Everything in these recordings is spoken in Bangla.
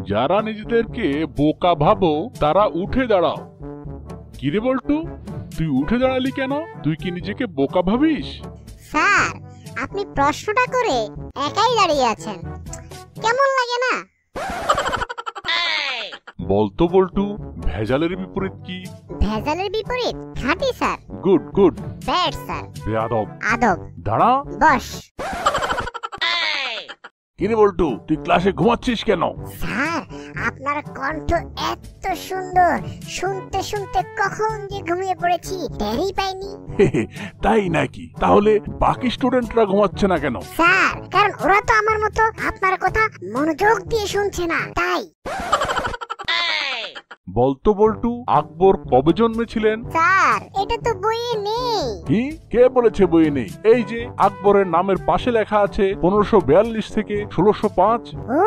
যারা নিজেদেরকে বোকা ভাবো তারা উঠে দাঁড়াও। কিরে বল্টু, তুই উঠে দাঁড়ালি কেন? তুই কি নিজেকে বোকা ভাবিস? স্যার, আপনি প্রশ্নটা করে একাই দাঁড়িয়ে আছেন, কেমন লাগে না? বলতো বল্টু, ভেজালের বিপরীত কি? ভেজালের বিপরীত খাঁটি sir. Good good. Bad sir. বেয়াদব। আদব। দাঁড়া। বস। কিরে বল্টু, তুই ক্লাসে ঘুমাচ্ছিস কেন? স্যার, আপনার কণ্ঠ এত সুন্দর, শুনতে শুনতে কখন যে ঘুমিয়ে পড়েছি টেরই পাইনি। তাই নাকি? তাহলে বাকি স্টুডেন্টরা ঘুমাচ্ছে না কেন? স্যার, কারণ ওরা তো আমার মতো আপনার কথা মনোযোগ দিয়ে শুনছে না, তাই। বলতো বল্টু, আকবর কবে জন্মেছিলেন? স্যার, এটা তো বইয়ে নেই। কি? কে বলেছে বইয়ে নেই? এই যে আকবরের নামের পাশে লেখা আছে 1542 থেকে 1605। ও,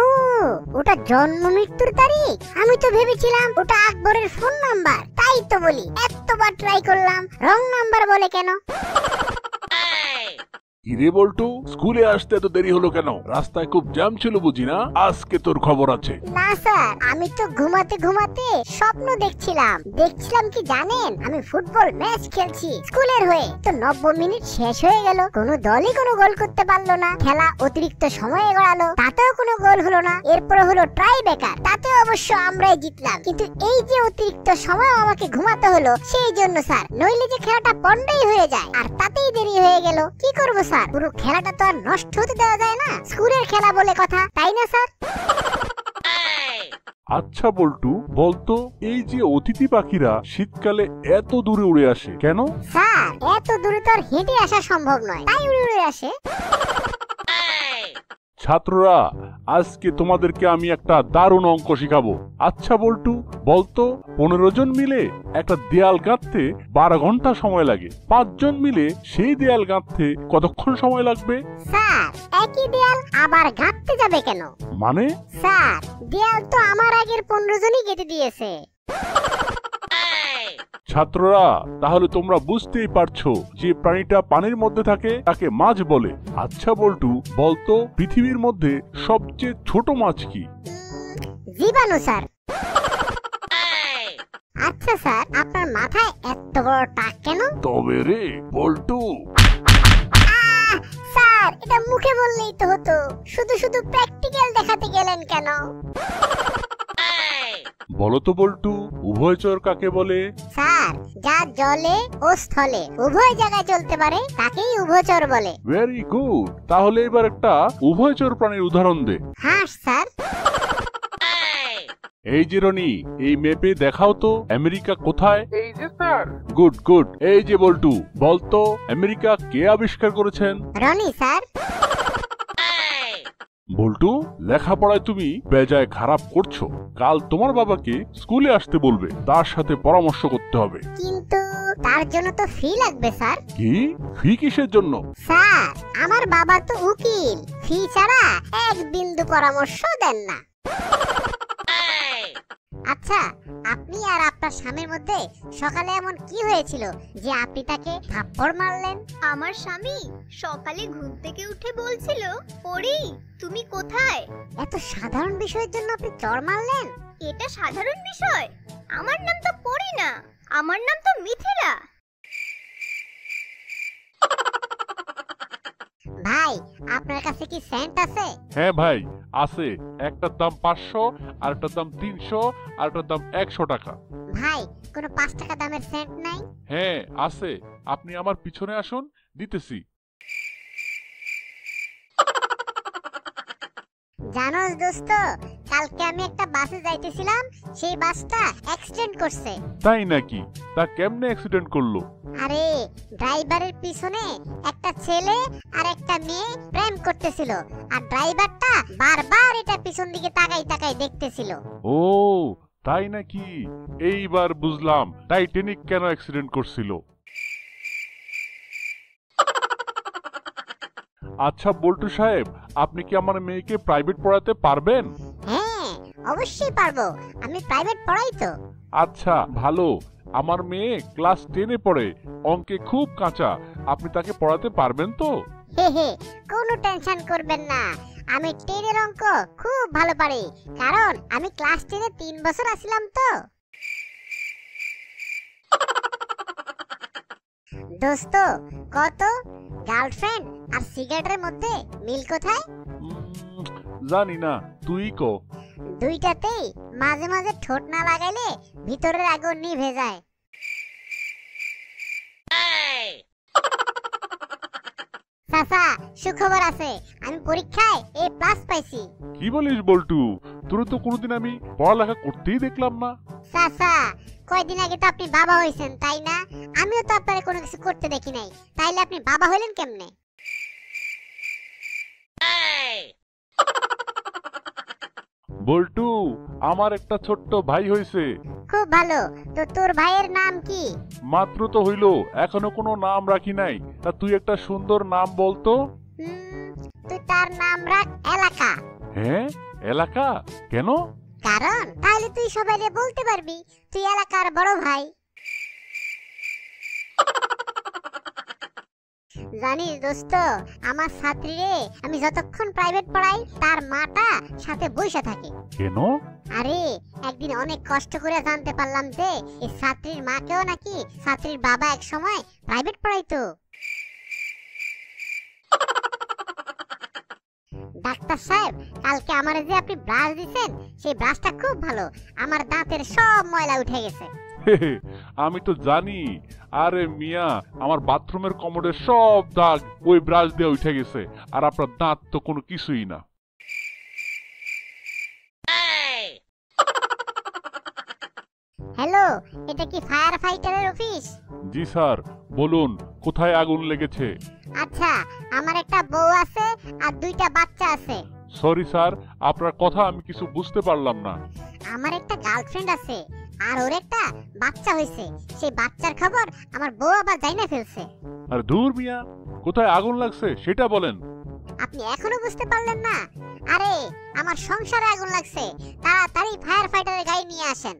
ওটা জন্ম মৃত্যুর তারিখ। আমি তো ভেবেছিলাম ওটা আকবরের ফোন নাম্বার। তাই তো বলি, এতবার ট্রাই করলাম, রং নাম্বার বলে কেন? কিরে বল্টু, স্কুলে আসতে এত দেরি হলো কেন? রাস্তায় খুব জ্যাম ছিল বুঝি না? আজকে তোর খবর আছে। না স্যার, আমি তো ঘুমাতে ঘুমাতে স্বপ্ন দেখছিলাম কি জানেন? আমি ফুটবল ম্যাচ খেলছি স্কুলের হয়ে। তো 90 মিনিট শেষ হয়ে গেল, কোনো দলই কোনো গোল করতে পারলো না। খেলা অতিরিক্ত সময়ে গড়ালো, তাতেও কোনো গোল হলো না। এরপরে হলো ট্রাই বেকার, তাতেও অবশ্য আমরাই জিতলাম। কিন্তু এই যে অতিরিক্ত সময় আমাকে ঘুমাতে হলো, সেই জন্য স্যার, নইলে যে খেলাটা পন্ডাই হয়ে যায়, আর তাতেই দেরি হয়ে গেল। কি করবো স্যার? পুরো খেলাটা তো আর নষ্ট হতে দেওয়া যায় না। স্কুলের খেলা বলে কথা, তাই না স্যার? আচ্ছা বল্টু, বলতো এই যে অতিথি পাখিরা শীতকালে এত দূরে উড়ে আসে কেন? স্যার, এত দূরে তো আর হেঁটে আসা সম্ভব নয়, তাই উড়ে উড়ে আসে। ছাত্ররা, আজকে তোমাদেরকে আমি একটা দারুণ অঙ্ক শিখাবো। আচ্ছা বল্টু, বলতো 15 জন মিলে একটা দেয়াল গাঁথতে 12 ঘন্টা সময় লাগে। 5 জন মিলে সেই দেয়াল গাঁথতে কতক্ষণ সময় লাগবে? স্যার, একই দেয়াল আবার গাঁথতে যাবে কেন? মানে? স্যার, দেয়াল তো আমার আগের 15 জনই গেঁথে দিয়েছে। ছাত্ররা, তাহলে তোমরা বুঝতেই পারছো যে প্রাণীটা পানির মধ্যে থাকে তাকে মাছ বলে। আচ্ছা বল্টু, বলতো পৃথিবীর মধ্যে সবচেয়ে ছোট মাছ কি? জীবাণু স্যার। আচ্ছা স্যার, আপনার মাথায় এত বড় টাক কেন? তবে রে বল্টু, স্যার, এটা মুখে বললেই তো হতো, শুধু শুধু প্র্যাকটিক্যাল দেখাতে গেলেন কেন? বলতো বল্টু, উভয়চর কাকে বলে? স্যার, যা জলে ও স্থলে উভয় জায়গায় চলতে পারে তাকেই উভয়চর বলে। Very good. তাহলে এবার একটা উভয়চর প্রাণীর উদাহরণ দে। হাঁস স্যার। এই যে রনি, এই ম্যাপে দেখাও তো আমেরিকা কোথায়? এই যে স্যার। Good good. এই যে বল্টু, বলতো আমেরিকা কে আবিষ্কার করেছেন? রনি স্যার। বল্টু, লেখাপড়ায় তুমি বেজায় খারাপ করছো। কাল তোমার বাবাকে স্কুলে আসতে বলবে, তার সাথে পরামর্শ করতে হবে। কিন্তু তার জন্য তো ফি লাগবে স্যার। কি? ফি কিসের জন্য? স্যার, আমার বাবা তো উকিল, ফি ছাড়া এক বিন্দু পরামর্শ দেন না। আচ্ছা, আপনি আর আপনার স্বামীর মধ্যে সকালে এমন কি হয়েছিল যে আপনি তাকে থাপ্পড় মারলেন? আমার স্বামী সকালে ঘুম থেকে উঠে বলছিল, পরি তুমি কোথায়? এত সাধারণ বিষয়ের জন্য আপনি চড় মারলেন? এটা সাধারণ বিষয়? আমার নাম তো পরি না, আমার নাম তো মিথিলা। ভাই, আপনার কাছে কি সেন্ট আছে? হ্যাঁ ভাই, আছে। একটার দাম 500, আর একটার দাম 300, আর একটার দাম 100 টাকা। ভাই, কোনো 5 টাকা দামের সেন্ট নাই? হ্যাঁ আছে, আপনি আমার পিছনে আসুন, দিতেছি। জানোস দোস্ত, কালকে আমি একটা বাসে যাইতেছিলাম, সেই বাসটা অ্যাক্সিডেন্ট করছে। তাই নাকি? তা কেমনে অ্যাক্সিডেন্ট করলো? আরে, ড্রাইভারের পিছনে একটা ছেলে আর একটা মেয়ে প্রেম করতেছিল, আর ড্রাইভারটা বারবার এটা পিছন দিকে তাকাই তাকাই দেখতেছিল। ও তাই নাকি? এইবার বুঝলাম টাইটানিক কেন অ্যাক্সিডেন্ট করছিল। আচ্ছা বল্টু সাহেব, আপনি কি আমার মেয়েকে প্রাইভেট পড়াতে পারবেন? হ্যাঁ, অবশ্যই পারবো, আমি প্রাইভেট পড়াই তো। আচ্ছা ভালো। আমার মেয়ে ক্লাস 10-এ পড়ে, অঙ্কে খুব কাঁচা। আপনি তাকে পড়াতে পারবেন তো? হে হে, কোনো টেনশন করবেন না, আমি 10 এর অঙ্ক খুব ভালো পারি, কারণ আমি ক্লাস 10 এ 3 বছর আসলাম তো। দোস্ত, কত গার্লফ্রেন্ড আর সিগারেটের মধ্যে মিল কোথায়? জানি না, তুই ক। দুইটাতেই মাঝে মাঝে ঠোঁট না লাগাইলে ভিতরের আগুন নিভে যায়। চাচা, সুখবর আছে, আমি পরীক্ষায় A+ পাইছি। কি বলিস বল্টু? তোর তো কোনোদিন আমি পড়ালেখা করতেই দেখলাম না। চাচা, কয়দিন আগে তো আপনি বাবা হইছেন, তাই না? আমিও তো আপনারে কোনো কিছু করতে দেখি নাই, তাইলে আপনি বাবা হইলেন কেমনে? বল্টু, আমার একটা ছোট্ট ভাই হইছে। খুব ভালো। তো তোর ভাইয়ের নাম কি? মাত্র তো হইলো, এখনো কোনো নাম রাখি নাই। তা তুই একটা সুন্দর নাম বলতো। তুই তার নাম রাখ এলাকা। হ্যাঁ, এলাকা? কেন? কারণ তাহলে তুই সবাইকে বলতে পারবি তুই এলাকার বড় ভাই। জানিস দোস্ত, আমার ছাত্রীরে আমি যতক্ষণ প্রাইভেট পড়াই তার মাটা সাথে বসে থাকে। কেন? আরে একদিন অনেক কষ্ট করে জানতে পারলাম যে এই ছাত্রীর মাকেও নাকি ছাত্রীর বাবা এক সময় প্রাইভেট পড়াইতো। ডাক্তার সাহেব, কালকে আমারে যে আপনি ব্রাশ দিবেন সেই ব্রাশটা খুব ভালো, আমার দাঁতের সব ময়লা উঠে গেছে। আমি তো জানি। আরে মিয়া, আমার বাথরুমের কমোডের সব দাগ ওই ব্রাশ দিয়ে উঠে গেছে, আর আপনার দাঁত তো কোনো কিছুই না। হ্যালো, এটা কি ফায়ার ফাইটারের অফিস? জি স্যার, বলুন কোথায় আগুন লেগেছে? আচ্ছা, আমার একটা বউ আছে আর দুইটা বাচ্চা আছে। সরি স্যার, আপনার কথা আমি কিছু বুঝতে পারলাম না। আমার একটা গার্লফ্রেন্ড আছে আর ওর একটা বাচ্চা হইছে, সেই বাচ্চার খবর আমার বউ আবার জাইনা ফেলছে। আর দূর মিয়া, কোথায় আগুন লাগছে সেটা বলেন। আপনি এখনো বুঝতে পারলেন না? আরে আমার সংসারে আগুন লাগছে, তাড়াতাড়ি ফায়ার ফাইটারের গাড়ি নিয়ে আসেন।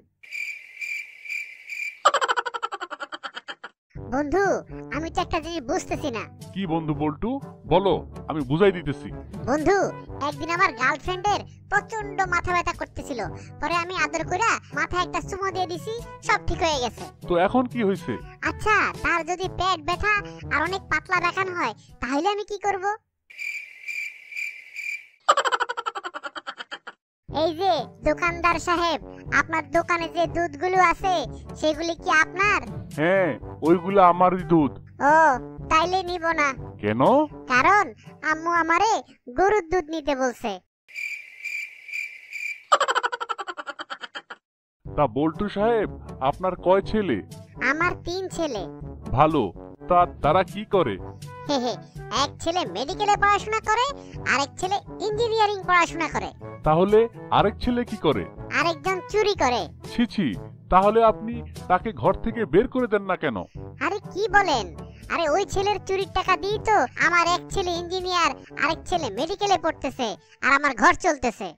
বন্ধু, আমি তো একটা জিনিস বুঝতেছি না। কি বন্ধু বল্টু, বলো, আমি বুঝাই দিতেছি। বন্ধু, একদিন আমার গার্লফ্রেন্ডের প্রচন্ড মাথা ব্যথা করতেছিল, পরে আমি আদর কইরা মাথায় একটা চুমো দিয়ে দিছি, সব ঠিক হয়ে গেছে। তো এখন কি হয়েছে? আচ্ছা, তার যদি পেট ব্যথা আর অনেক পাতলা দেখানো হয় তাহলে আমি কি করব? এই যে দোকানদার সাহেব, আপনার দোকানে যে দুধগুলো আছে সেগুলি কি আপনার? হ্যাঁ, ওইগুলো আমারই দুধ। ও, তাইলে নিব না। কেন? কারণ আম্মু আমারে গরুর দুধ নিতে বলছে। তা বল্টু সাহেব, আপনার কয় ছেলে? আমার 3 ছেলে। ভালো। তা তারা কি করে? এক ছেলে মেডিকেলে পড়াশোনা করে, আরেক ছেলে ইঞ্জিনিয়ারিং পড়াশোনা করে। তাহলে আরেক ছেলে কি করে? আরেকজন চুরি করে। ছি ছি, তাহলে আপনি তাকে ঘর থেকে বের করে দেন না কেন? আরে কি বলেন? আরে ওই ছেলের চুরির টাকা দিয়ে তো আমার এক ছেলে ইঞ্জিনিয়ার, আরেক ছেলে মেডিকেলে পড়তেছে, আর আমার ঘর চলতেছে।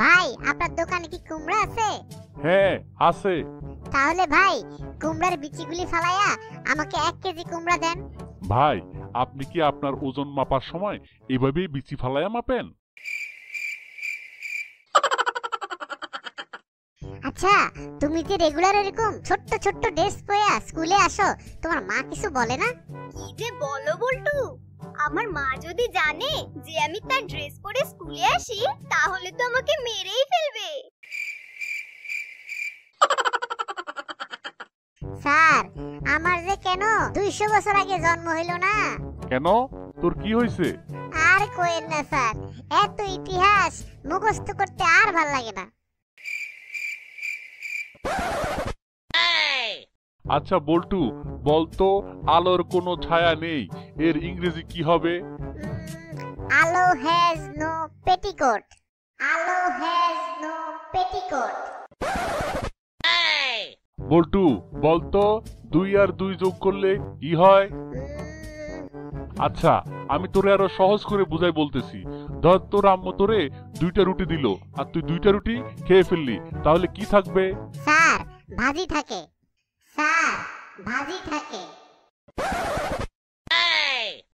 ভাই, আপনার দোকানে কি কুমড়া আছে? হ্যাঁ আছে। তাহলে ভাই, কুমড়ার বিচিগুলি ফালাইয়া আমাকে 1 কেজি কুমড়া দেন। ভাই, আপনি কি আপনার ওজন মাপার সময় এভাবেই বিচি ফালাইয়া মাপেন? আচ্ছা, তুমি যে রেগুলার এরকম ছোট্ট ছোট্ট ড্রেস পরে স্কুলে আসো, তোমার মা কিছু বলে না? কি যে বলো বল্টু, আমার মা যদি জানে যে আমি তার ড্রেস পরে স্কুলে আসি তাহলে তো আমাকে মেরেই ফেলবে। স্যার, আমার যে কেন 200 বছর আগে জন্ম হইল না। কেন, তোর কি হয়েছে? আর কোয়েন না স্যার, এত ইতিহাস মুখস্থ করতে আর ভাল লাগে না। আচ্ছা বল্টু, বলতো আলোর কোনো ছায়া নেই, এর ইংরেজি কি হবে? আলো হ্যাজ নো পেটিকোট। আলো হ্যাজ নো পেটিকোট। বল্টু, বলতো 2 আর 2 যোগ করলে কি হয়? আচ্ছা, আমি তোরে আরো সহজ করে বুঝাই বলতেছি। ধর তোর আম্মু তোরে 2টা রুটি দিল, আর তুই 2টা রুটি খেয়ে ফেললি, তাহলে কি থাকবে? স্যার, ভাজি থাকে। স্যার, ভাজি থাকে।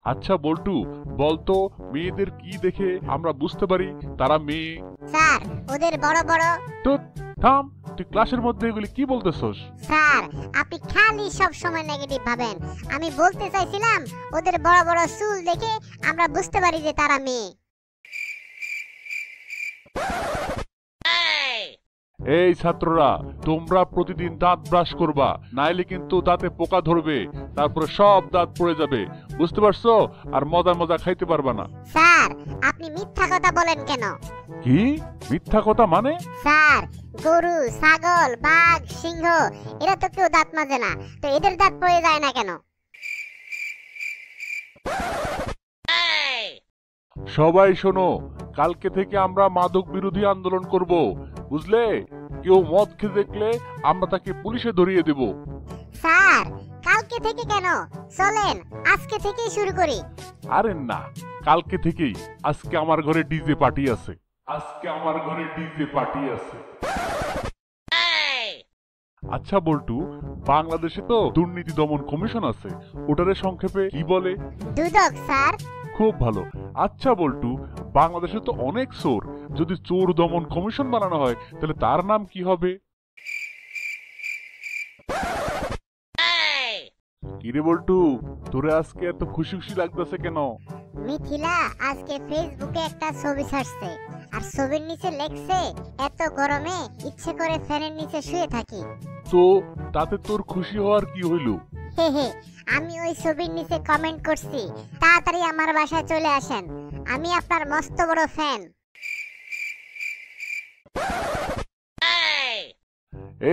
আচ্ছা বল্টু, বলতো মেয়েদের কি দেখে আমরা বুঝতে পারি তারা মেয়ে? স্যার ওদের বড় বড়। তো থাম, তুই ক্লাসের মধ্যে এগুলি কি বলতেছস? স্যার আপনি খালি সব সময় নেগেটিভ ভাবেন। আমি বলতে চাইছিলাম ওদের বড় বড় চুল দেখে আমরা বুঝতে পারি যে তারা মেয়ে। এই ছাত্ররা, তোমরা প্রতিদিন দাঁত ব্রাশ করবা, নাইলে কিন্তু দাঁতে পোকা ধরবে, তারপরে সব দাঁত পড়ে যাবে, বুঝতে পারছো? আর মজা মজা খাইতে পারবা না। স্যার আপনি মিথ্যা কথা বলেন কেন? কি মিথ্যা কথা মানে? স্যার গরু, ছাগল, বাঘ, সিংহ এরা তো কেউ দাঁত মাজে না, তো এদের দাঁত পড়ে যায় না কেন? সবাই শোনো, কালকে থেকে আমরা মাদক বিরোধী আন্দোলন করব, বুঝলে? কেউ মদ খেয়ে দেখলে আমরা তাকে পুলিশে ধরিয়ে দেব। স্যার কালকে থেকে কেন, চলেন আজকে থেকেই শুরু করি। আরে না, কালকে থেকেই। আজকে আমার ঘরে ডিজে পার্টি আছে। আজকে আমার ঘরে ডিজে পার্টি আছে। আচ্ছা বল্টু, বাংলাদেশে তো দুর্নীতি দমন কমিশন আছে, ওটারে সংক্ষেপে কি বলে? দুদক স্যার। খুব ভালো। আচ্ছা বল্টু, বাংলাদেশে তো অনেক চোর, যদি চোর দমন কমিশন বানানো হয় তাহলে তার নাম কি হবে? কিরে বল্টু, তোরে আজকে এত খুশি খুশি লাগতেছে কেন? মিথিলা আজকে ফেসবুকে একটা ছবি ছাড়ছে, আর ছবির নিচে লেখছে এত গরমে ইচ্ছে করে ফ্যানের নিচে শুয়ে থাকি। তো তাতে তোর খুশি হওয়ার কি হইল? হে হে, আমি ওই ছবির নিচে কমেন্ট করছি, তাড়াতাড়ি আমার বাসায় চলে আসেন, আমি আপনার মস্ত বড় ফ্যান।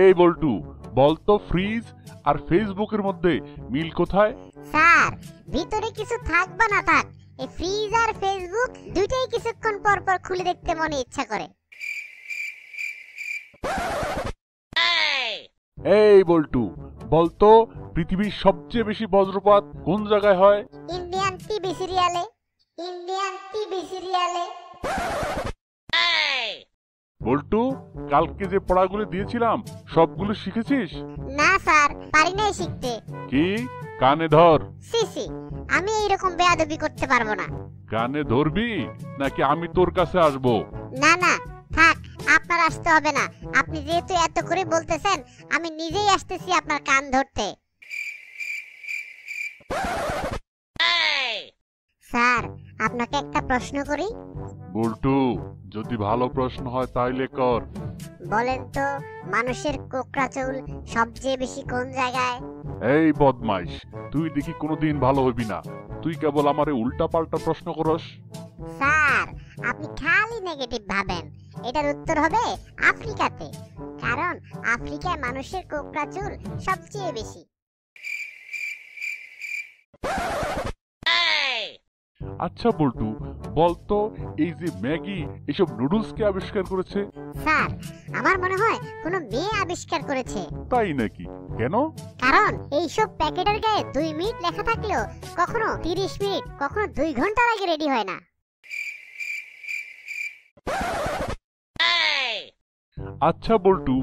এই বল্টু, বলতো ফ্রিজ আর ফেসবুকের মধ্যে মিল কোথায়? স্যার ভিতরে কিছু থাক বা না থাক, এই ফ্রিজ আর ফেসবুক দুইটাই কিছুক্ষণ পর পর খুলে দেখতে মনে ইচ্ছা করে। এই বল্টু, বলতো পৃথিবীর সবচেয়ে বেশি বজ্রপাত কোন জায়গায় হয়? ইন্ডিয়ান টিভি সিরিয়ালে। ইন্ডিয়ান টিভি সিরিয়ালে। বল্টু, কালকে যে পড়াগুলো দিয়েছিলাম সবগুলো শিখেছিস? না স্যার, পারি নাই শিখতে। কি? কানে ধর। সিসি, আমি এইরকম বেয়াদবি করতে পারবো না। কানে ধরবি নাকি আমি তোর কাছে আসবো? না না থাক, আপনার আসতে হবে না, আপনি যেহেতু এত করে বলতেছেন আমি নিজেই আসতেছি আপনার কান ধরতে। স্যার আপনাকে একটা প্রশ্ন করি? বল্টু, যদি ভালো প্রশ্ন হয় তাইলে কর। বলেন তো মানুষের কোকড়া চুল সবচেয়ে বেশি কোন জায়গায়? এই বদমাইশ, তুই দেখি কোনোদিন ভালো হবি না। তুই কেবল আমারে উল্টা পাল্টা প্রশ্ন করস। স্যার আপনি খালি নেগেটিভ ভাবেন। এটার উত্তর হবে আফ্রিকাতে, কারণ আফ্রিকায় মানুষের কোকড়া চুল সবচেয়ে বেশি। আচ্ছা বল্টু, বলতো এই যে ম্যাগি এসব নুডলস কে আবিষ্কার করেছে? স্যার আমার মনে হয় কোনো মেয়ে আবিষ্কার করেছে। তাই নাকি? কেন? কারণ এইসব প্যাকেটের গায়ে 2 মিনিট লেখা থাকলেও কখনো 30 মিনিট, কখনো 2 ঘন্টার আগে রেডি হয় না। আচ্ছা বল্টু,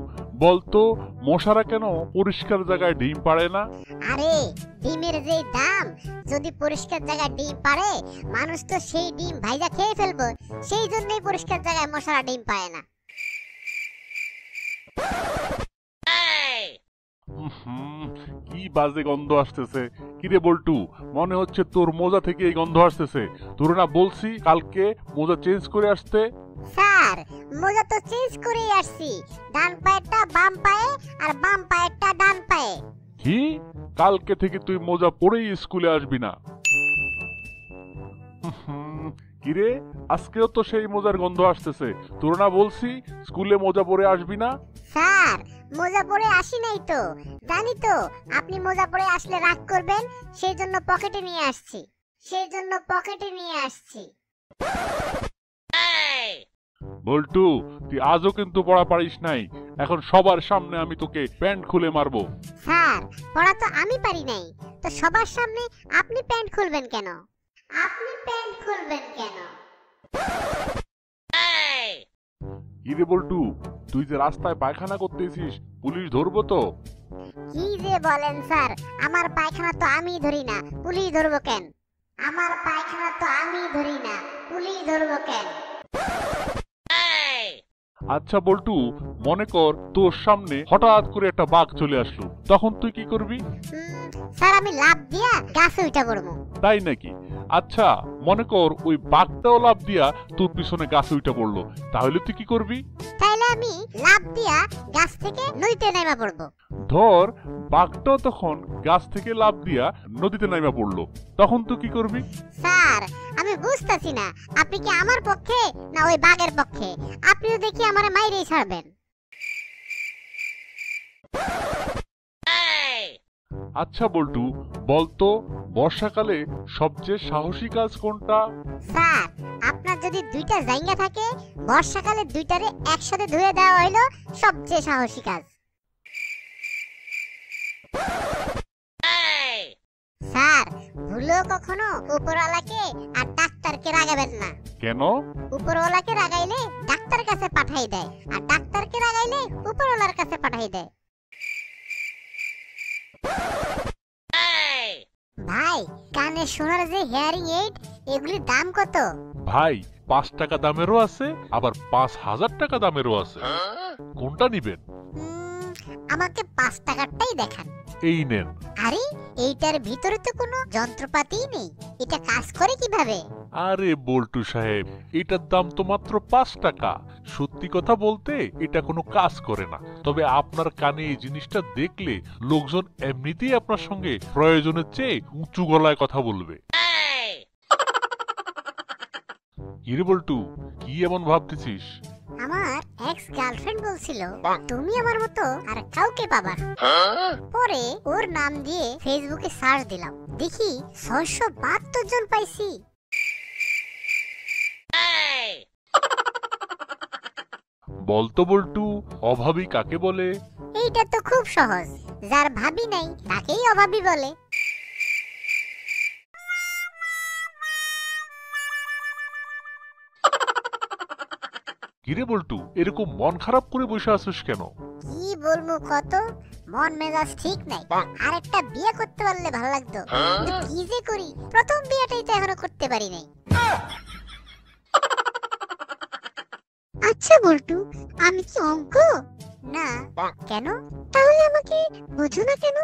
বলতো মশারা কেন পরিষ্কার জায়গায় ডিম পাড়ে না? আরে ডিমের যে দাম, যদি পরিষ্কার জায়গায় ডিম পারে মানুষ তো সেই ডিম ভাইজা খেয়ে ফেলবে, সেই জন্যই পরিষ্কার জায়গায় মশারা ডিম পায় না। কি বাজে গন্ধ আসতেছে। কিরে বল্টু, মনে হচ্ছে তোর মোজা থেকে এই গন্ধ আসতেছে। তোর না বলছি কালকে মোজা চেঞ্জ করে আসতে? স্যার মোজা তো চেঞ্জ করেই আসছি, ডান পায়েরটা বাম পায়ে আর বাম পায়েরটা ডান পায়ে। কি? কালকে থেকে তুই মোজা পরেই স্কুলে আসবি না? কিরে, আজকেও তো সেই মোজার গন্ধ আসতেছে। তোর না বলছি স্কুলে মোজা পরে আসবি না? স্যার মোজা পরে আসি নাই তো, জানি তো আপনি মোজা পরে আসলে রাগ করবেন, সেই জন্য পকেটে নিয়ে আসছি, সেই জন্য পকেটে নিয়ে আসছি। বল্টু, তুই আজও কিন্তু পড়া পারিস নাই। এখন সবার সামনে আমি তোকে প্যান্ট খুলে মারবো। স্যার পড়া তো আমি পারি নাই, তো সবার সামনে আপনি প্যান্ট খুলবেন কেন? আপনি প্যান্ট খুলবেন কেন? কিরে বল্টু, তুই যে রাস্তায় পায়খানা করতেছিস, পুলিশ ধরবো তো? কি যে বলেন স্যার, আমার পায়খানা তো আমি ধরি না, পুলিশ ধরবো কেন? আমার পায়খানা তো আমি ধরি না, পুলিশ ধরবো কেন? আচ্ছা বল্টু, মনে কর তোর সামনে হঠাৎ করে একটা বাঘ চলে আসলো, তখন তুই কি করবি? স্যার আমি লাফ দিয়া গাছে উঠা পড়বো। তাই নাকি? আচ্ছা মনে কর ওই বাঘটাও লাফ দিয়া তোর পিছনে গাছে উঠে পড়লো, তাহলে তুই কি করবি? তাইলে আমি লাফ দিয়া গাছ থেকে নদীতে নামা পড়বো। ধর বাঘটাও তখন গাছ থেকে লাফ দিয়া নদীতে নামা পড়লো, তখন তুই কি করবি? স্যার আমি বুঝতাছি না আপনি কি আমার পক্ষে না ওই বাঘের পক্ষে? আপনিও দেখি আমারে মাইরেই ছাড়বেন। আচ্ছা বল্টু, বলতো বর্ষাকালে সবচেয়ে সাহসী কাজ কোনটা? স্যার আপনার যদি দুইটা জায়গা থাকে, বর্ষাকালে দুইটারে একসাথে ধুয়ে দেওয়া হইলো সবচেয়ে সাহসী কাজ। স্যার ভুলেও কখনো উপরওয়ালাকে আর ডাক্তারকে রাগাবেন না। কেন? উপরওয়ালাকে রাগাইলে ডাক্তার কাছে পাঠাই দেয়, আর ডাক্তারকে রাগাইলে উপরওয়ালার কাছে পাঠাই দেয়। ভাই কানে শোনার যে হিয়ারিং এইড, এগুলির দাম কত? ভাই 5 টাকা দামেরও আছে, আবার 5000 টাকা দামেরও আছে, কোনটা নিবেন? আমাকে 5 টাকারটাই দেখান। এই নেন। আরে এইটার ভিতরে তো কোনো যন্ত্রপাতিই নেই, এটা কাজ করে কিভাবে? আরে বল্টু সাহেব, এটার দাম তো মাত্র 5 টাকা। সত্যি কথা বলতে এটা কোনো কাজ করে না, তবে আপনার কানে এই জিনিসটা দেখলে লোকজন এমনিতেই আপনার সঙ্গে প্রয়োজনের চেয়ে উঁচু গলায় কথা বলবে। কিরে বল্টু, কি এমন ভাবতেছিস? আমার এক্স গার্লফ্রেন্ড বলছিল তুমি আমার মতো আর কাউকে পাবা না। পরে ওর নাম দিয়ে ফেসবুকে সার্চ দিলাম, দেখি 672 জন পাইছি। বলতো বল্টু, অভাবী কাকে বলে? এইটা তো খুব সহজ, যার ভাবি নাই তাকেই অভাবী বলে। কিরে বল্টু, এরকম মন খারাপ করে বসে আছিস কেন? কি বলবো কত, মন মেজাজ ঠিক নাই। আর একটা বিয়ে করতে পারলে ভালো লাগতো, কিন্তু কি যে করি, প্রথম বিয়েটাই তো এখনো করতে পারি নাই। আচ্ছা বল্টু, আমি কি অঙ্ক না? কেন? তাহলে আমাকে বোঝো না কেন?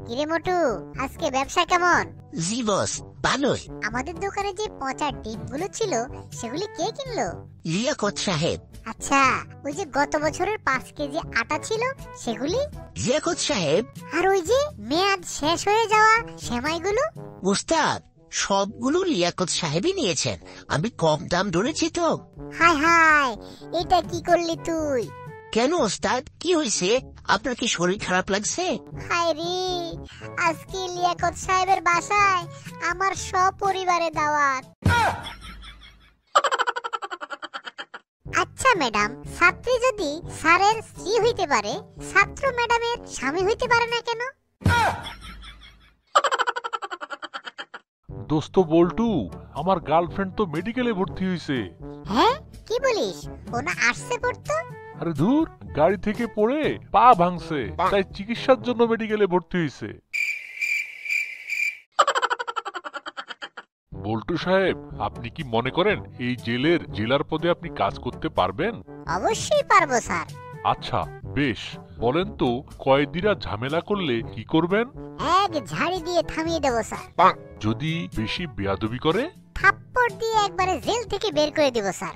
কিরে মোটু, আজকে ব্যবসা কেমন? জি বস, ভালোই। আমাদের দোকানে যে পচা ডিমগুলো ছিল সেগুলি কে কিনলো? লিয়াকত সাহেব। আচ্ছা, ওই যে গত বছরের 5 কেজি আটা ছিল সেগুলি? লিয়াকত সাহেব। আর ওই যে মেয়াদ শেষ হয়ে যাওয়া সেমাইগুলো? উস্তাদ, সবগুলো লিয়াকত সাহেবই নিয়েছেন, আমি কম দাম ধরেছি তো। হায় হায়, এটা কি করলি তুই? কেন ওস্তাদ, কি হয়েছে? আপনার কি শরীর খারাপ লাগছে? হায় রে, আজকে লিয়াকত সাহেবের বাসায় আমার সপরিবারে দাওয়াত। আচ্ছা ম্যাডাম, ছাত্রী যদি স্যারের স্ত্রী হইতে পারে, ছাত্র ম্যাডামের স্বামী হইতে পারে না কেন? দোস্ত বল্টু, আমার গার্লফ্রেন্ড তো মেডিকেলে ভর্তি হয়েছে। হ্যাঁ কি বলিস? ও না আসছে পড়তো? আরে ধুর, গাড়ি থেকে পড়ে পা ভাঙছে, তাই চিকিৎসার জন্য মেডিকেলে ভর্তি হয়েছে। বল্টু সাহেব, আপনি কি মনে করেন এই জেলার পদে আপনি কাজ করতে পারবেন? অবশ্যই পারবো স্যার। আচ্ছা বেশ, বলেন তো কয়েদিরা ঝামেলা করলে কি করবেন? এক ঝাড়ি দিয়ে থামিয়ে দেবো স্যার। যদি বেশি বেয়াদবি করে? থাপ্পড় দিয়ে একবারে জেল থেকে বের করে দেব স্যার।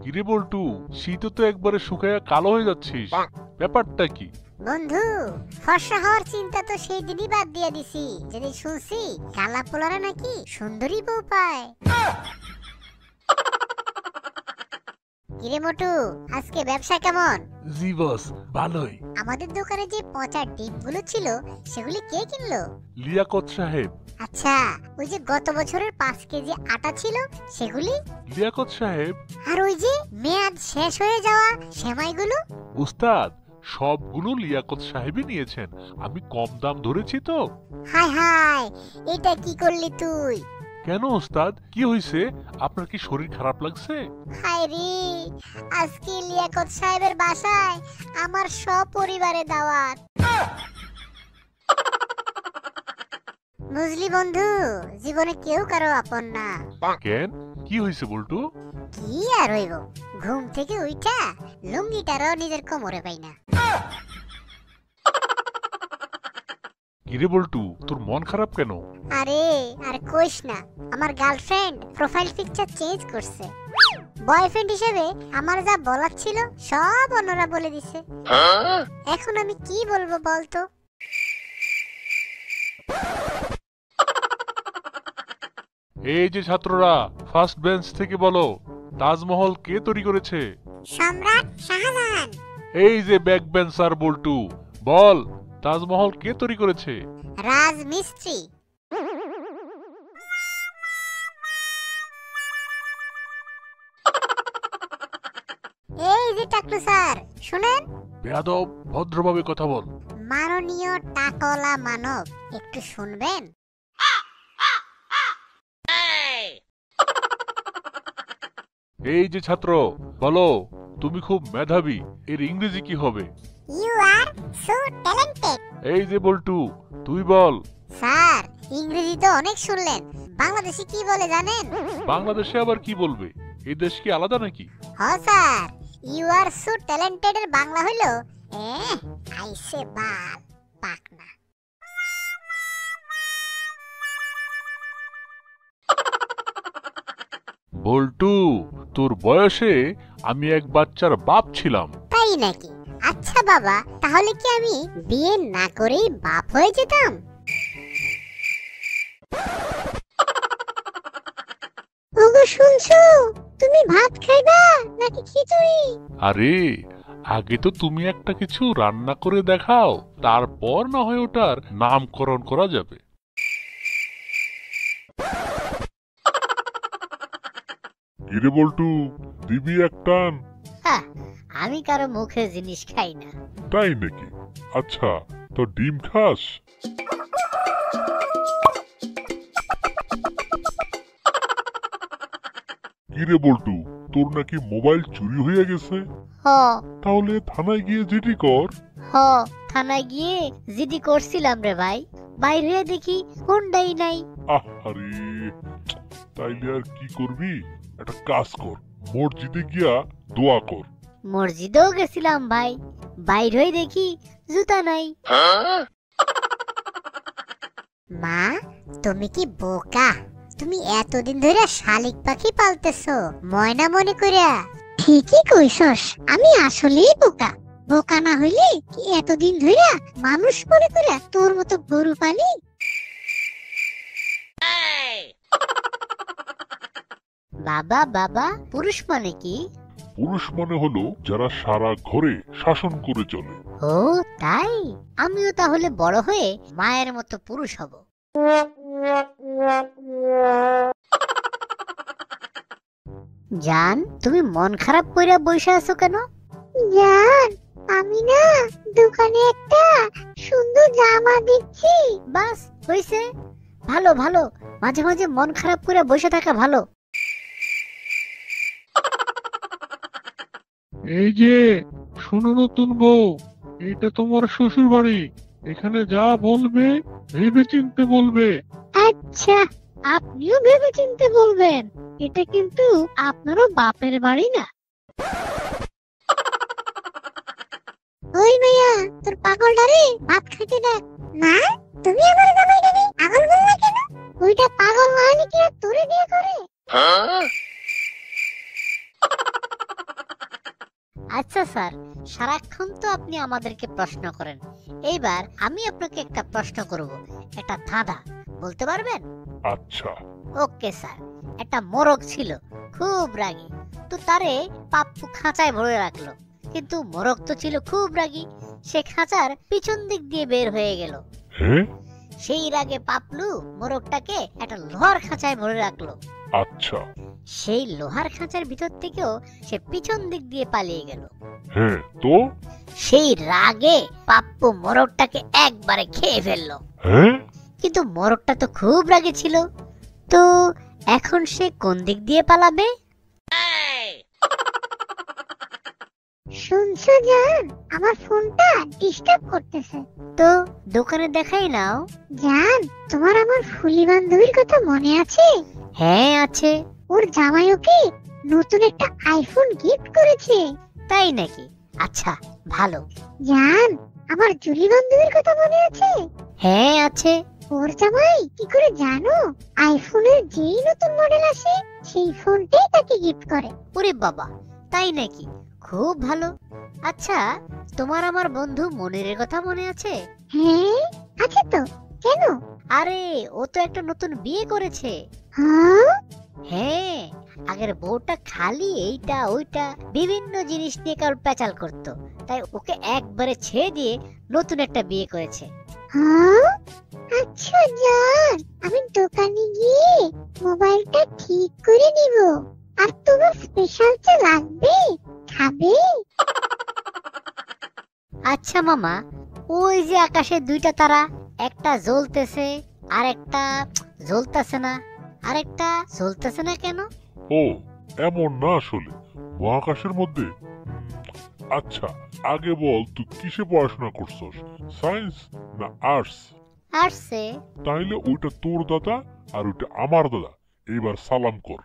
কিরে বল্টু, শীত তো একবারে শুকায়া কালো হয়ে যাচ্ছিস, ব্যাপারটা কি? বন্ধু, ফর্সা হওয়ার চিন্তা তো সেই দিনই বাদ দিয়ে দিছি যেদিন শুনছি কালা পোলারা নাকি সুন্দরী বউ পায়। কিরে মোটু, আজকে ব্যবসা কেমন? জি বস, ভালোই। আমাদের দোকানে যে পচা ডিমগুলো ছিল সেগুলি কে কিনলো? লিয়াকত সাহেব। আচ্ছা, ওই যে গত বছরের 5 কেজি আটা ছিল সেগুলি? লিয়াকত সাহেব। আর ওই যে মেয়াদ শেষ হয়ে যাওয়া সেমাইগুলো? উস্তাদ, সবগুলো লিয়াকত সাহেবই নিয়েছেন, আমি কম দাম ধরেছি তো। হায় হায়, এটা কি করলি তুই? কেন ওস্তাদ, কি হয়েছে? আপনার কি শরীর খারাপ লাগছে? হায় রে, আজকে লিয়াকত সাহেবের বাসায় আমার সপরিবারে দাওয়াত। বুঝলি বন্ধু, জীবনে কেউ কারো আপন না। কেন, কি হয়েছে বল্টু? কি আর হইব, ঘুম থেকে উঠা লুঙ্গিটারও নিজের কোমরে পাই না। কিরে বল্টু, তোর মন খারাপ কেন? আরে আর কইস না, আমার গার্লফ্রেন্ড প্রোফাইল পিকচার চেঞ্জ করছে। বয়ফ্রেন্ড হিসেবে আমার যা বলার ছিল সব অন্যরা বলে দিছে। এখন আমি কি বলবো বলতো? এই যে ছাত্ররা, ফার্স্ট বেঞ্চ থেকে বলো, তাজমহল কে তৈরি করেছে? সম্রাট শাহজাহান। এই যে ব্যাক বেঞ্চার বল্টু, বল, তাজমহল কে তৈরি করেছে? রাজমিস্ত্রি। এই যে টাকলু স্যার, শুনেন। বেয়াদব, ভদ্রভাবে কথা বল। মাননীয় টাকলা মানব, একটু শুনবেন? এই যে ছাত্র, বলো, তুমি খুব মেধাবী, এর ইংরেজি কি হবে? You are so talented. এই যে বল্টু, তুই বল। স্যার, ইংরেজি তো অনেক শুনলেন, বাংলাদেশি কি বলে জানেন? বাংলাদেশে আবার কি বলবে? এই দেশ কি আলাদা নাকি? হ্যাঁ sir, you are so talented এর বাংলা হইলো আইসে বাল পাকনা। বল্টু, তোর বয়সে আমি এক বাচ্চার বাপ ছিলাম। তাই নাকি? আচ্ছা বাবা, তাহলে কি আমি বিয়ে না করেই বাপ হয়ে যেতাম? ওগো শুনছো, তুমি ভাত খাইবা নাকি খিচুড়ি? আরে, আগে তো তুমি একটা কিছু রান্না করে দেখাও, তারপর না হয় ওটার নামকরণ করা যাবে। কিরে বল্টু, দিবি এক টান? আমি কারো মুখে জিনিস খাই না। তাই নাকি? আচ্ছা, তো ডিম খাস? কিরে বল্টু, তোর নাকি মোবাইল চুরি হয়ে গেছে? হ তাহলে থানায় গিয়ে জিডি কর। হ থানায় গিয়ে জিডি করছিলাম রে ভাই, বাইর হয়ে দেখি ফোনটাই নাই। আরে, তাইলে আর কি করবি? একটা কাজ কর, মসজিদে গিয়া দোয়া কর। মসজিদেও গেছিলাম ভাই, বাইর হয়ে দেখি জুতা নাই। মা, তুমি কি বোকা? তুমি এতদিন ধরে শালিক পাখি পালতেছো ময়না মনে কইরা। ঠিকই কইছস, আমি আসলেই বোকা। বোকা না হইলে কি এতদিন ধরে মানুষ মনে কইরা তোর মতো গরু পালি? বাবা বাবা, পুরুষ মানে কি? পুরুষ মানে হলো যারা সারা ঘরে শাসন করে চলে। ও তাই, আমিও তাহলে বড় হয়ে মায়ের মতো পুরুষ হব। জান, তুমি মন খারাপ কইরা বসে আছো কেন? জান, আমি না দোকানে একটা সুন্দর জামা দেখছি। বাস হইছে, ভালো ভালো, মাঝে মাঝে মন খারাপ করে বসে থাকা ভালো। এই যে শোনো নতুন বউ, এটা তোমার শ্বশুর বাড়ি, এখানে যা বলবে ভেবে চিনতে বলবে। আচ্ছা, আপনিও ভেবে চিনতে বলবেন, এটা কিন্তু আপনারও বাপের বাড়ি না। ওই মাইয়া, তোর পাগলটারে ভাত খাইতে ডাক। না, তুমি আমার জামাইটারে পাগল বললা কেন? ওইটা পাগল না হলে কি আর তোরে বিয়ে করে? আচ্ছা স্যার, সারাক্ষণ তো আপনি আমাদেরকে প্রশ্ন করেন, এইবার আমি আপনাকে একটা প্রশ্ন করব, একটা ধাঁধা বলতে পারবেন? আচ্ছা। Okay sir. একটা মোরগ ছিল, খুব রাগী, তো তারে পাপ্পু খাঁচায় ভরে রাখলো, কিন্তু মোরগ তো ছিল খুব রাগী, সে খাঁচার পিছন দিক দিয়ে বের হয়ে গেল। হ্যাঁ? সেই রাগে পাপলু মোরগটাকে একটা লোহার খাঁচায় ভরে রাখলো। আচ্ছা। সেই লোহার খাঁচার ভিতর থেকেও সে পিছন দিক দিয়ে পালিয়ে গেল। হ্যাঁ, তো? সেই রাগে পাপ্পু মোরগটাকে একবারে খেয়ে ফেললো। হ্যাঁ? কিন্তু মোরগটা তো খুব রাগে ছিল, তো এখন সে কোন দিক দিয়ে পালাবে? শুনছো জান, আমার ফোনটা ডিস্টার্ব করতেছে। তো দোকানে দেখাই নাও। জান, তোমার আমার ফুলি বান্ধবীর কথা মনে আছে? হ্যাঁ আছে। ওর জামাই ওকে নতুন একটা আইফোন গিফট করেছে। তাই নাকি? আচ্ছা ভালো। জান, আমার জুলি বান্ধবীর কথা মনে আছে? হ্যাঁ আছে। ওর জামাই কি করে জানো, আইফোনের যেই নতুন মডেল আসে সেই ফোনটাই তাকে গিফট করে। ওরে বাবা, তাই নাকি? খুব ভালো। আচ্ছা, তোমার আমার বন্ধু মনিরের কথা মনে আছে? হ্যাঁ আছে তো। কেন? আরে ও তো একটা নতুন বিয়ে করেছে। হ্যাঁ, আগের বউটা খালি এইটা ওইটা বিভিন্ন জিনিস নিয়ে কাল পেঁচাল করতো, তাই ওকে একবারে ছেড়ে দিয়ে নতুন একটা বিয়ে করেছে। আচ্ছা জান, আমি দোকানে গিয়ে মোবাইলটা ঠিক করে নিব। আর তোমার স্পেশাল চা লাগবে? খাবে? আচ্ছা মামা, ওই যে আকাশে দুইটা তারা, একটা জ্বলতেছে আর একটা জ্বলতেছে না, আর একটা জ্বলতেছে না কেন? ও এমন না, আসলে মহাকাশের মধ্যে। আচ্ছা আগে বল, তুই কিসে পড়াশোনা করছস, সায়েন্স না আর্টস? আর্টসে। তাইলে ওইটা তোর দাদা আর ওইটা আমার দাদা। এবার সালাম কর।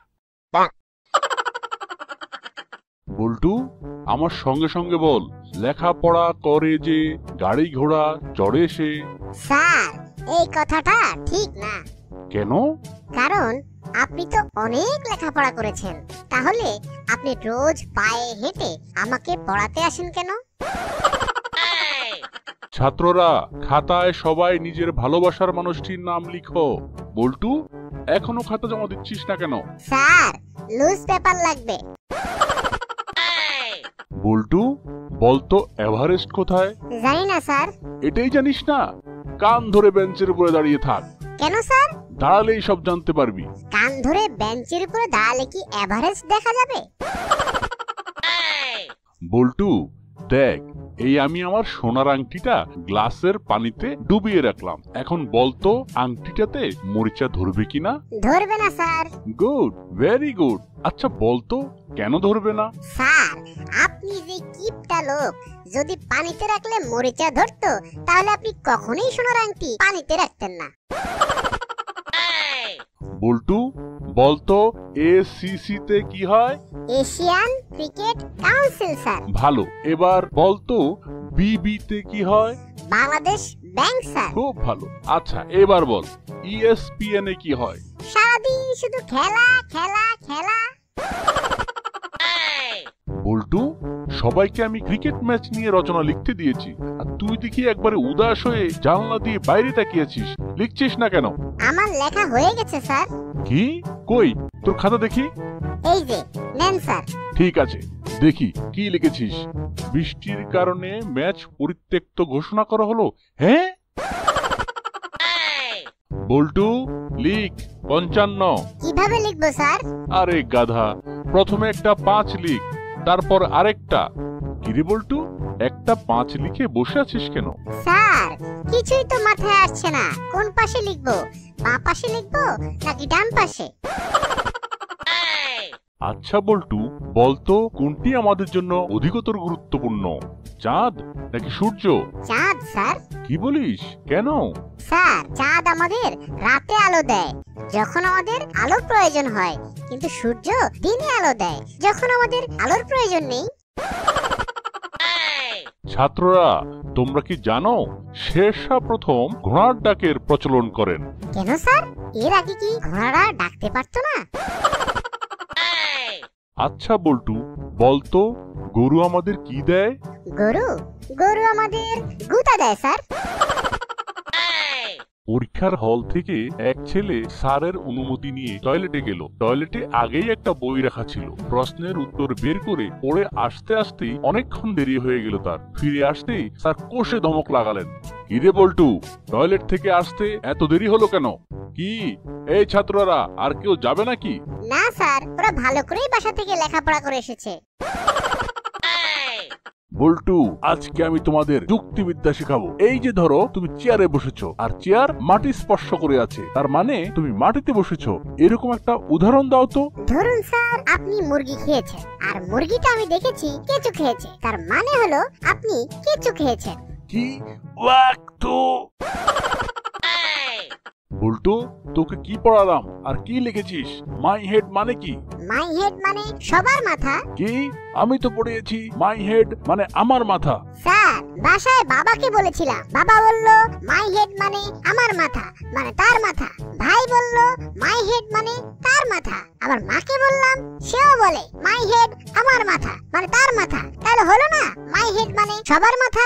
বল্টু, আমার সঙ্গে সঙ্গে বল, লেখাপড়া করে যে গাড়ি ঘোড়া চড়ে সে। স্যার, এই কথাটা ঠিক না। কেন? কারণ আপনি তো অনেক লেখাপড়া করেছেন, তাহলে আপনি রোজ পায়ে হেঁটে আমাকে পড়াতে আসেন কেন? ছাত্ররা, খাতায় সবাই নিজের ভালোবাসার মানুষটির নাম লিখো। বল্টু, এখনো খাতা জমা দিচ্ছিস না কেন? স্যার, লুজ পেপার লাগবে। বল্টু, বলতো এভারেস্ট কোথায়? জানি না স্যার। এটাই জানিস না? কান ধরে বেঞ্চের উপরে দাঁড়িয়ে থাক। কেন স্যার? দাঁড়ালেই সব জানতে পারবি। কান ধরে বেঞ্চের উপরে দাঁড়ালে কি এভারেস্ট দেখা যাবে? বল্টু দেখ, এই আমি আমার সোনার আংটিটা গ্লাসের পানিতে ডুবিয়ে রাখলাম। এখন বলতো আংটিটাতে মরিচা ধরবে কিনা? ধরবে না স্যার। Good, very good. আচ্ছা বলতো কেন ধরবে না? স্যার, আপনি যে কিপটা লোক, যদি পানিতে রাখলে মরিচা ধরতো, তাহলে আপনি কখনোই সোনার আংটি পানিতে রাখতেন না। বল্টু বলতো এসিসি তে কি হয়? Asian cricket council sir. ভালো। এবার বলতো বিবি তে কি হয়? Bangladesh bank sir. খুব ভালো। আচ্ছা এবার বল ইএসপিএন এ কি হয়? সারাদিন শুধু খেলা খেলা খেলা। বল্টু, সবাইকে আমি ক্রিকেট ম্যাচ নিয়ে রচনা লিখতে দিয়েছি, আর তুই দেখি একবারে উদাস হয়ে জানলা দিয়ে বাইরে তাকিয়েছিস। লিখছিস না কেন? আমার লেখা হয়ে গেছে স্যার। কি? কই তোর খাতা দেখি। এই যে নেন স্যার। ঠিক আছে, দেখি কি লিখেছিস। বৃষ্টির কারণে ম্যাচ পরিত্যক্ত ঘোষণা করা হলো। হ্যাঁ বল্টু, লিখ 55। কিভাবে লিখবো স্যার? আরে গাধা, প্রথমে একটা 5 লিখ, তারপর আরেকটা। কিরে বল্টু, একটা 5 লিখে বসে আছিস কেন? স্যার, কিছুই তো মাথায় আসছে না। কোন পাশে লিখবো? বাঁ পাশে লিখবো নাকি ডান পাশে? আচ্ছা বল্টু, বলতো কোনটি আমাদের জন্য অধিকতর গুরুত্বপূর্ণ, চাঁদ নাকি সূর্য? চাঁদ স্যার। কি বলিস, কেন? স্যার, চাঁদ আমাদের রাতে আলো দেয় যখন আমাদের আলোর প্রয়োজন হয়, কিন্তু সূর্য দিনে আলো দেয় যখন আমাদের আলোর প্রয়োজন নেই। ছাত্ররা, তোমরা কি জানো শেরশাহ প্রথম ঘোড়ার ডাকের প্রচলন করেন? কেন স্যার? এর আগে কি ঘোড়ারা ডাকতে পারতো না? আচ্ছা বল্টু, বলতো গরু আমাদের কি দেয়? গরু গরু আমাদের গুতা দেয় স্যার। পরীক্ষার হল থেকে এক ছেলে স্যারের অনুমতি নিয়ে টয়লেটে গেল। টয়লেটে আগেই একটা বই রাখা ছিল। প্রশ্নের উত্তর বের করে পড়ে আসতে আসতেই অনেকক্ষণ দেরি হয়ে গেল তার। ফিরে আসতেই স্যার কষে ধমক লাগালেন, কিরে বল্টু, টয়লেট থেকে আসতে এত দেরি হলো কেন? কি এই ছাত্ররা আর কেউ যাবে নাকি? না স্যার, ওরা ভালো করেই বাসা থেকে লেখাপড়া করে এসেছে। বল্টু, আজকে আমি তোমাদের যুক্তিবিদ্যা শেখাবো। এই যে ধরো তুমি চেয়ারে বসেছো আর চেয়ার মাটি স্পর্শ করে আছে, তার মানে তুমি মাটিতে বসেছো। এরকম একটা উদাহরণ দাও তো। ধরুন স্যার, আপনি মুরগি খেয়েছেন আর মুরগিটা আমি দেখেছি কেঁচো খেয়েছে, তার মানে হলো আপনি কেঁচো খেয়েছেন। কি ওয়াক্তু! বল্টু, তোকে কি পড়ালাম আর কি লিখেছিস? মাই হেড মানে কি? মাই হেড মানে সবার মাথা। কি? আমি তো পড়িয়েছি মাই হেড মানে আমার মাথা। স্যার, বাসায় বাবাকে বলেছিলাম, বাবা বলল মাই হেড মানে আমার মাথা, মানে তার মাথা। ভাই বলল মাই হেড মানে তার মাথা। আবার মাকে বললাম, সেও বলে মাই হেড আমার মাথা, মানে তার মাথা। তাহলে হলো না মাই হেড মানে সবার মাথা?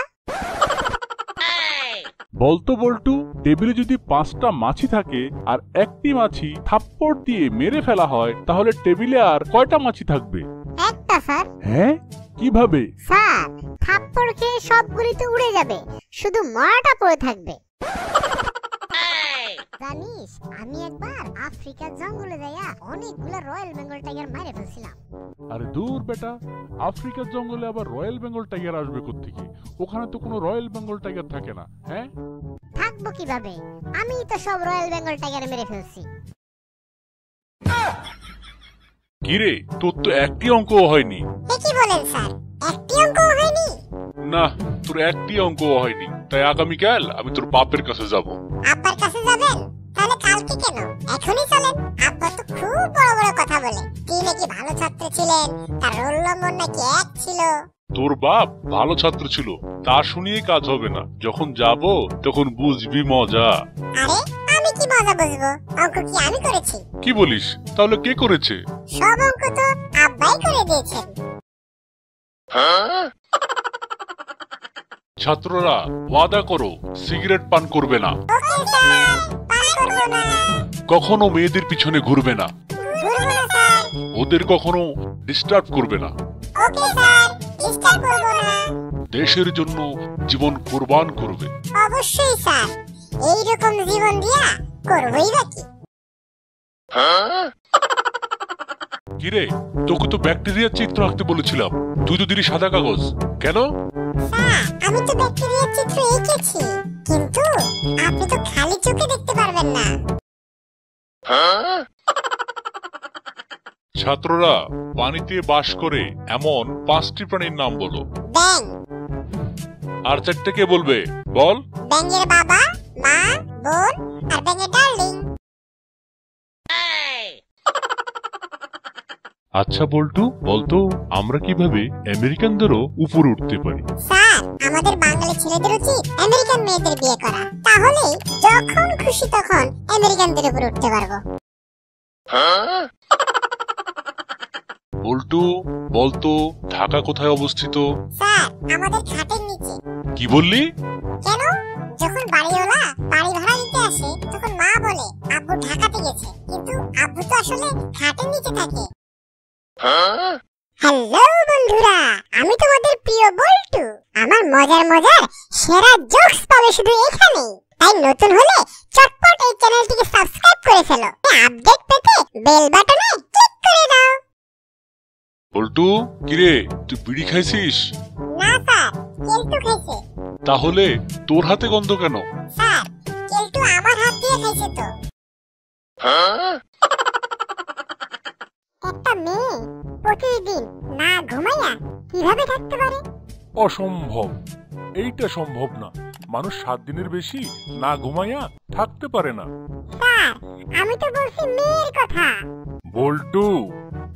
বলতো বল্টু, টেবিলে যদি 5টা মাছি থাকে আর একটি মাছি থাপ্পড় দিয়ে মেরে ফেলা হয়, তাহলে টেবিলে আর কয়টা মাছি থাকবে? একটা স্যার। হ্যাঁ, কিভাবে? স্যার, থাপ্পড় খেয়ে সবগুলি তো উড়ে যাবে, শুধু মরাটা পড়ে থাকবে। জানিস, আমি একবার আফ্রিকার জঙ্গলে যাইয়া অনেকগুলো রয়্যাল বেঙ্গল টাইগার মাইরে ফেলছিলাম। আরে দূর বেটা, আফ্রিকার জঙ্গলে আবার রয়্যাল বেঙ্গল টাইগার আসবে কোত্থেকে? ওখানে তো কোনো রয়্যাল বেঙ্গল টাইগার থাকে না। হ্যাঁ, থাকবো কিভাবে? আমি তো সব রয়্যাল বেঙ্গল টাইগার মেরে ফেলছি। কিরে, তোর তো একটি অঙ্কও হয়নি। কি বলেন স্যার, একটি অঙ্কও হয়নি? না, তোর একটি অঙ্কও হয়নি। তাই আগামীকাল আমি তোর বাপের কাছে যাব। আব্বার কাছে যাবেন? তাহলে কালকে কেন, এখনই চলেন। আব্বা তো খুব বড় বড় কথা বলে, কি নাকি ভালো ছাত্র ছিলেন, তার রোল নম্বর নাকি 1 ছিল। তোর বাপ ভালো ছাত্র ছিল, তা শুনিয়ে কাজ হবে না। যখন যাব তখন বুঝবি মজা। আরে, আমি কি মজা বুঝবো? অঙ্ক কি আমি করেছি? কি বলিস? তাহলে কে করেছে? সব অঙ্ক তো আব্বাই করে দিয়েছেন। ছাত্ররা ওয়াদা করো, সিগারেট পান করবে না, ওকে স্যার, পাস করব না। কখনো মেয়েদের পিছনে ঘুরবে না, ঘুরবো না স্যার। ওদের কখনো ডিস্টার্ব করবে না, ওকে স্যার, ডিস্টার্ব করব না। দেশের জন্য জীবন কোরবান করবে। অবশ্যই স্যার, এইরকম জীবন দিয়া করবই বাকি। কিরে, তোকে তো ব্যাকটেরিয়ার চিত্র আঁকতে বলেছিলাম, তুই তো দিলি সাদা কাগজ। কেন? স্যার, আমি তো ব্যাকটেরিয়ার চিত্র এঁকেছি, কিন্তু আপনি তো খালি চোখে দেখতে পারবেন না। ছাত্ররা, পানিতে বাস করে এমন 5টি প্রাণীর নাম বলো। ব্যাং। আর 4টে কে বলবে? বল। ব্যাঙের বাবা, মা, বোন আর ব্যাঙের ডার্লিং। আচ্ছা বল্টু, বলতো আমরা কিভাবে আমেরিকানদেরও উপরে উঠতে পারি? স্যার, আমাদের বাঙালি ছেলেদের উচিত আমেরিকান মেয়েদের বিয়ে করা, তাহলে যখন খুশি তখন আমেরিকানদের উপর উঠতে পারবো। বল্টু, বলতো ঢাকা কোথায় অবস্থিত? স্যার, আমাদের খাটের নিচে। কি বললি? কেন? যখন বাড়িওয়ালা বাড়ি ভাড়া দিতে আসে, তখন মা বলে আব্বু ঢাকাতে গেছে, কিন্তু আব্বু তো আসলে খাটের নিচে থাকে। হ্যালো বন্ধুরা, আমি তোমাদের প্রিয় বল্টু। আমার মজার মজার সেরা জোকস পাবে শুধু এখানে। তাই নতুন হলে চটপট এই চ্যানেলটিকে সাবস্ক্রাইব করে ফেলো। আপডেট পেতে বেল বাটনে ক্লিক করে দাও। বল্টু, কিরে, তুই বিড়ি খাইছিস? না স্যার, কেলটু খাইছে। তাহলে তোর হাতে গন্ধ কেন? স্যার, কেলটু আমার হাত দিয়ে খাইছে তো। একটা মেয়ে প্রতিদিন না ঘুমাইয়া কিভাবে থাকতে পারে? অসম্ভব, এইটা সম্ভব না। মানুষ 7 দিনের বেশি না ঘুমাইয়া থাকতে পারে না। স্যার, আমি তো বলছি মেয়ের কথা। বল্টু,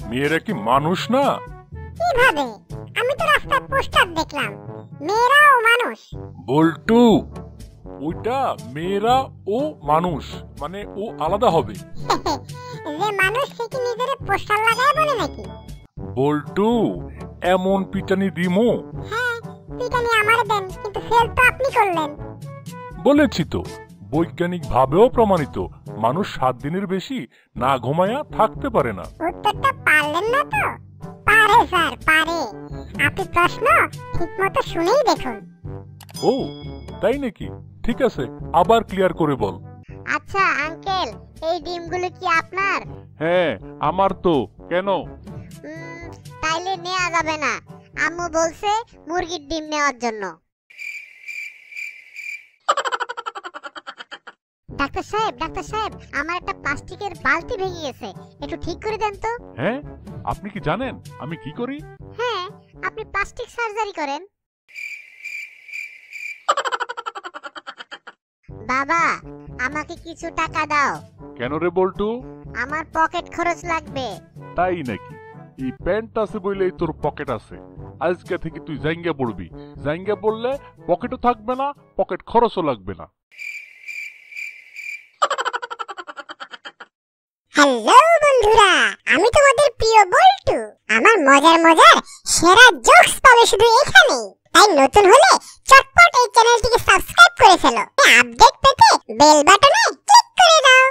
মেয়েরা কি মানুষ না? কিভাবে? আমি তো রাস্তায় পোস্টার দেখলাম, মেয়েরাও মানুষ। বল্টু, ওইটা মেয়েরা ও মানুষ, মানে ও আলাদা হবে। যে মানুষ সে কি নিজের পোস্টার লাগায় বলে নাকি? বল্টু, এমন পিটানি দিমো? হ্যাঁ, পিটানি আমার দেন, কিন্তু ফেল তো আপনি করলেন। বলেছি তো, বৈজ্ঞানিক ভাবেও প্রমাণিত, মানুষ 7 দিনের বেশি না ঘুমায়া থাকতে পারে না। উত্তরটা পারলেন না তো? পারে স্যার, পারে। আপনি প্রশ্ন ঠিকমতো শুনেই দেখুন। ও, তাই নাকি? ঠিক আছে, আবার ক্লিয়ার করে বল। আচ্ছা আঙ্কেল, এই ডিমগুলো কি আপনার? হ্যাঁ, আমার তো। কেন? তাইলে নেওয়া যাবে না। আম্মু বলছে মুরগির ডিম নেওয়ার জন্য। ডাক্তার সাহেব আমার একটা প্লাস্টিকের বালতি ভেঙে গেছে, একটু ঠিক করে দেন তো। হ্যাঁ, আপনি কি জানেন আমি কি করি? হ্যাঁ, আপনি প্লাস্টিক সার্জারি করেন। বাবা, আমাকে কিছু টাকা দাও। কেন রে বল্টু? আমার পকেট খরচ লাগবে। তাই নাকি? এই প্যান্ট আছে বইলেই তোর পকেট আছে। আজকে থেকে তুই জাইঙ্গা পড়বি। জাইঙ্গা পড়লে পকেটও থাকবে না, পকেট খরচও লাগবে না। হ্যালো বন্ধুরা, আমি তোমাদের প্রিয় বল্টু। আমার মজার সেরা জোকস পাবে শুধু এখানে। তাই নতুন হলে চটপট এই চ্যানেলটিকে সাবস্ক্রাইব করে ফেলো। আপডেট পেতে বেল বাটনে ক্লিক করে দাও।